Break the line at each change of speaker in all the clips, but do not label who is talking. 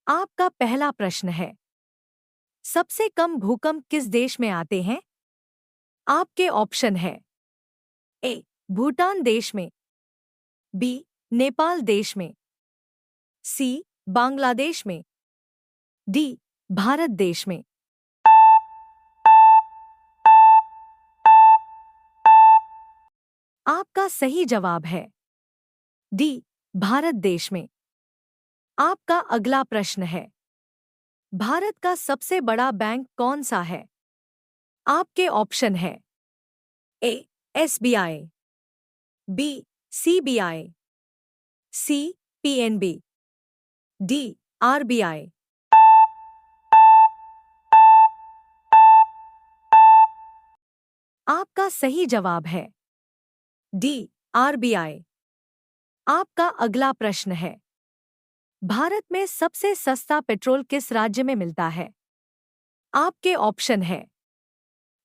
आपका पहला प्रश्न है, सबसे कम भूकंप किस देश में आते हैं? आपके ऑप्शन है ए भूटान देश में, बी नेपाल देश में, सी बांग्लादेश में, डी भारत देश में। आपका सही जवाब है डी भारत देश में। आपका अगला प्रश्न है, भारत का सबसे बड़ा बैंक कौन सा है? आपके ऑप्शन है ए एसबीआई, बी सीबीआई, सी पीएनबी, डी आरबीआई। आपका सही जवाब है डी आरबीआई। आपका अगला प्रश्न है, भारत में सबसे सस्ता पेट्रोल किस राज्य में मिलता है? आपके ऑप्शन है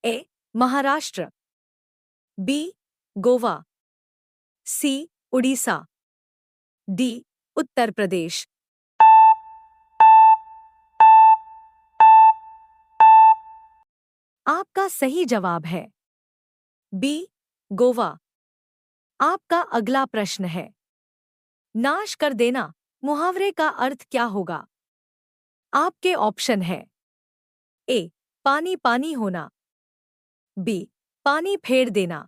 ए महाराष्ट्र, बी गोवा, सी उड़ीसा, डी उत्तर प्रदेश। आपका सही जवाब है बी गोवा। आपका अगला प्रश्न है, नाश कर देना मुहावरे का अर्थ क्या होगा? आपके ऑप्शन है ए पानी पानी होना, बी पानी फेर देना,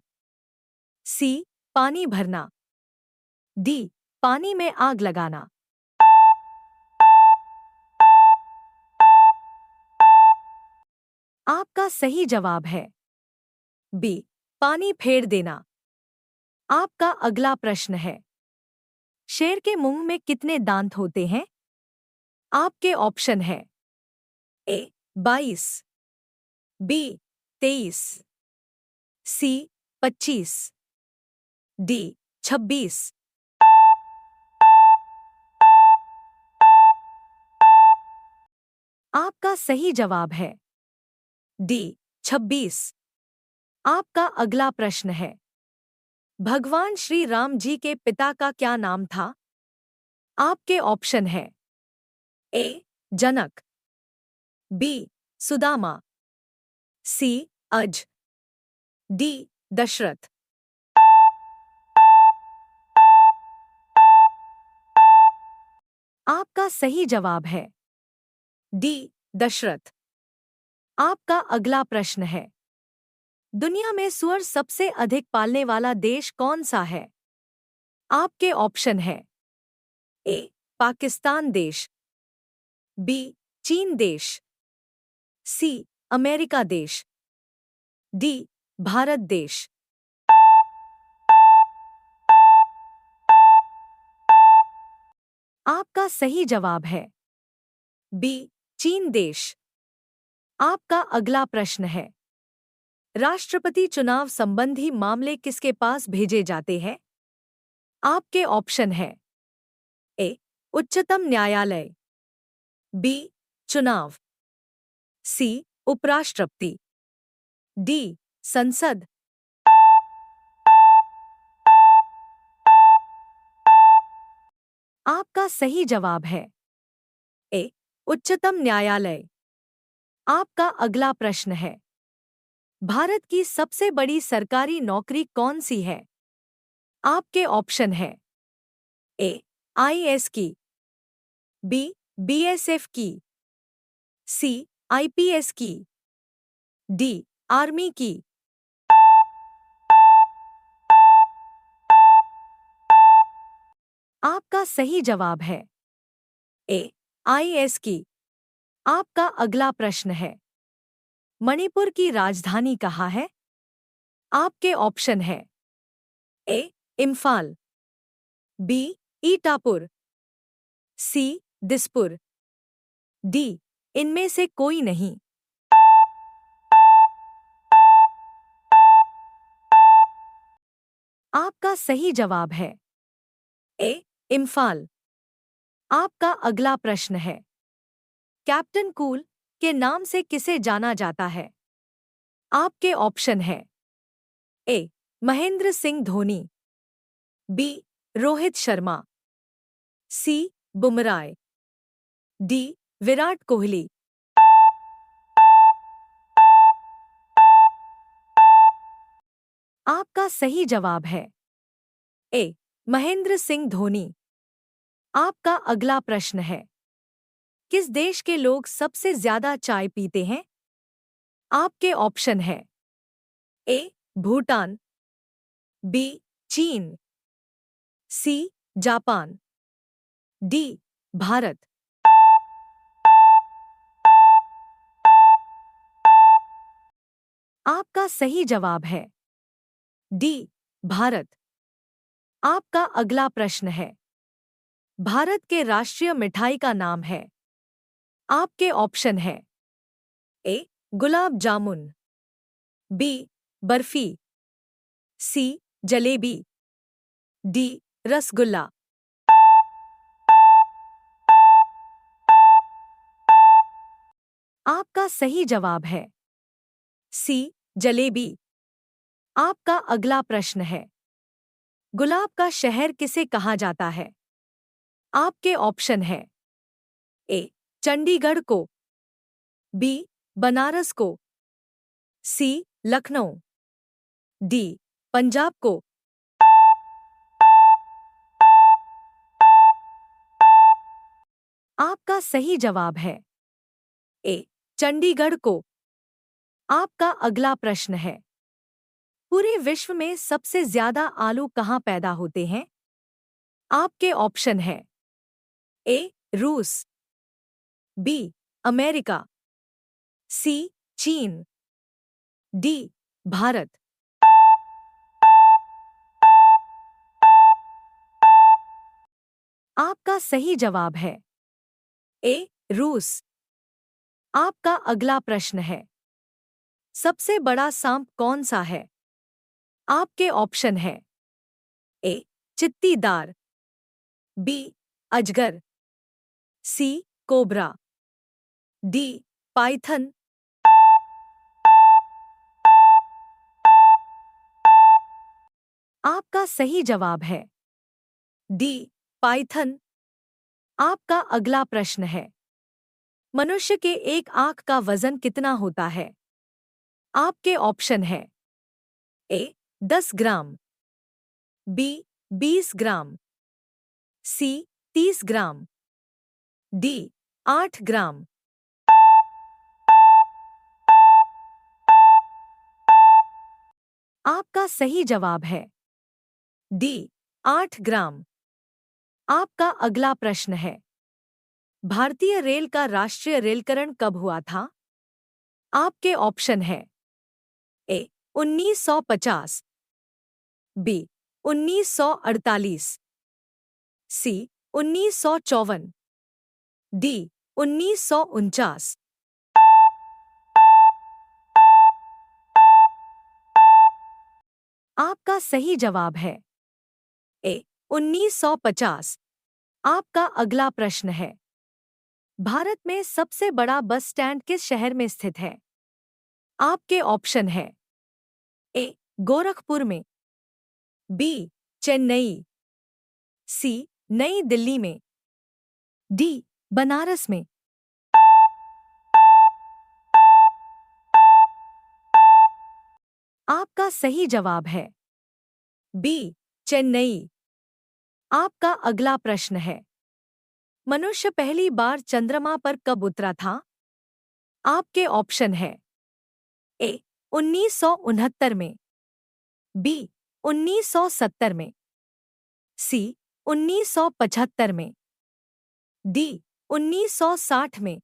सी पानी भरना, डी पानी में आग लगाना। आपका सही जवाब है बी पानी फेर देना। आपका अगला प्रश्न है, शेर के मुंह में कितने दांत होते हैं? आपके ऑप्शन है ए 22, बी 23, सी 25, डी 26। आपका सही जवाब है डी 26। आपका अगला प्रश्न है, भगवान श्री राम जी के पिता का क्या नाम था? आपके ऑप्शन है ए जनक, बी सुदामा, सी अज, डी दशरथ। आपका सही जवाब है डी दशरथ। आपका अगला प्रश्न है, दुनिया में सुअर सबसे अधिक पालने वाला देश कौन सा है? आपके ऑप्शन है ए पाकिस्तान देश, बी चीन देश, सी अमेरिका देश, डी भारत देश। आपका सही जवाब है बी चीन देश। आपका अगला प्रश्न है, राष्ट्रपति चुनाव संबंधी मामले किसके पास भेजे जाते हैं? आपके ऑप्शन है ए उच्चतम न्यायालय, बी चुनाव, सी उपराष्ट्रपति, डी संसद। आपका सही जवाब है ए उच्चतम न्यायालय। आपका अगला प्रश्न है, भारत की सबसे बड़ी सरकारी नौकरी कौन सी है? आपके ऑप्शन है ए आईएएस की, बी बीएसएफ की, सी आईपीएस की, डी आर्मी की। आपका सही जवाब है ए आईएएस की। आपका अगला प्रश्न है, मणिपुर की राजधानी कहाँ है? आपके ऑप्शन है ए इम्फाल, बी ईटापुर, सी दिसपुर, डी इनमें से कोई नहीं। आपका सही जवाब है ए इम्फाल। आपका अगला प्रश्न है, कैप्टन कूल के नाम से किसे जाना जाता है? आपके ऑप्शन है ए महेंद्र सिंह धोनी, बी रोहित शर्मा, सी बुमराह, डी विराट कोहली। आपका सही जवाब है ए महेंद्र सिंह धोनी। आपका अगला प्रश्न है, किस देश के लोग सबसे ज्यादा चाय पीते हैं? आपके ऑप्शन है ए भूटान, बी चीन, सी जापान, डी भारत। आपका सही जवाब है डी भारत। आपका अगला प्रश्न है, भारत के राष्ट्रीय मिठाई का नाम है? आपके ऑप्शन है ए गुलाब जामुन, बी बर्फी, सी जलेबी, डी रसगुल्ला। आपका सही जवाब है सी जलेबी। आपका अगला प्रश्न है, गुलाब का शहर किसे कहा जाता है? आपके ऑप्शन है ए चंडीगढ़ को, बी बनारस को, सी लखनऊ, डी पंजाब को। आपका सही जवाब है ए चंडीगढ़ को। आपका अगला प्रश्न है, पूरे विश्व में सबसे ज्यादा आलू कहाँ पैदा होते हैं? आपके ऑप्शन है ए रूस, बी अमेरिका, सी चीन, डी भारत। आपका सही जवाब है ए रूस। आपका अगला प्रश्न है, सबसे बड़ा सांप कौन सा है? आपके ऑप्शन है ए चित्तीदार, बी अजगर, सी कोबरा, डी पाइथन। आपका सही जवाब है डी पाइथन। आपका अगला प्रश्न है, मनुष्य के एक आंख का वजन कितना होता है? आपके ऑप्शन है ए 10 ग्राम, बी 20 ग्राम, सी 30 ग्राम, डी 8 ग्राम। आपका सही जवाब है डी 8 ग्राम। आपका अगला प्रश्न है, भारतीय रेल का राष्ट्रीय रेलकरण कब हुआ था? आपके ऑप्शन है ए 1950, बी 1948, सी 1954, डी 1949। आपका सही जवाब है ए 1950। आपका अगला प्रश्न है, भारत में सबसे बड़ा बस स्टैंड किस शहर में स्थित है? आपके ऑप्शन है ए गोरखपुर में, बी चेन्नई, सी नई दिल्ली में, डी बनारस में। आपका सही जवाब है बी चेन्नई। आपका अगला प्रश्न है, मनुष्य पहली बार चंद्रमा पर कब उतरा था? आपके ऑप्शन है ए 1969 में, बी 1970 में, सी 1975 में, डी 1960 में।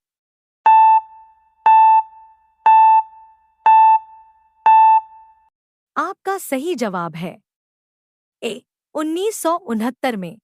आपका सही जवाब है ए 1969 में।